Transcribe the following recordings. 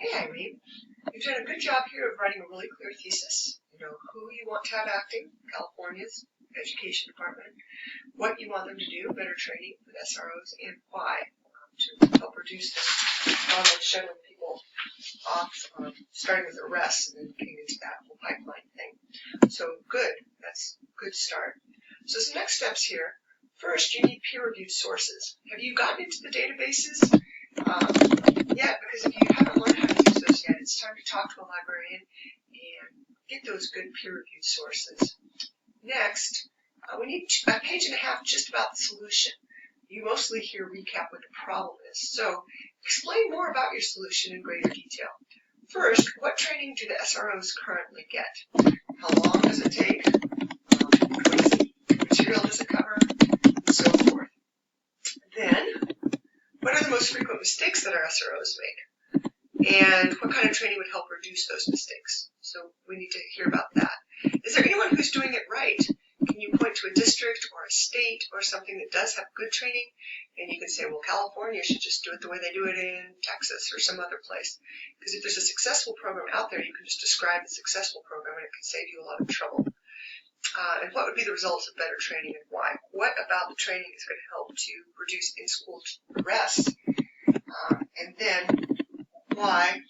Hey Ayrim, you've done a good job here of writing a really clear thesis. You know who you want to have acting, California's Education Department, what you want them to do, better training with SROs, and why, to help reduce this problem of shuttling people off, starting with arrests and then getting into that whole pipeline thing. So good, that's a good start. So some next steps here. First, you need peer-reviewed sources. Have you gotten into the databases yet? Because if you haven't learned how to use those yet, it's time to talk to a librarian and get those good peer-reviewed sources. Next, we need a page and a half just about the solution. You mostly hear recap what the problem is. So explain more about your solution in greater detail. First, what training do the SROs currently get? How long does it take? What material does it cover? And so forth. Then, what are the most frequent mistakes that our SROs make? And what kind of training would help reduce those mistakes? So we need to hear about that. Is there anyone who's doing it right? Can you point to a district or a state or something that does have good training? And you can say, well, California should just do it the way they do it in Texas or some other place. Because if there's a successful program out there, you can just describe the successful program and it can save you a lot of trouble. And what would be the results of better training and why? What about the training is going to help to reduce in-school arrests? And then why?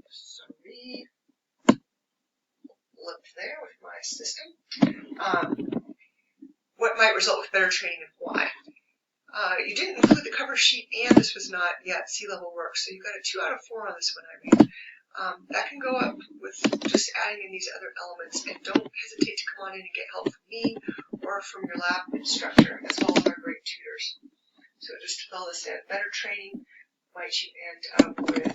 Sorry. Looked there with my system. What might result with better training and why? You didn't include the cover sheet, and this was not yet C-level work, so you got a 2 out of 4 on this one, Ayrim. That can go up with just adding in these other elements, and don't hesitate to come on in and get help from me or from your lab instructor, as well as our great tutors. So just to fill this in, better training might you end up with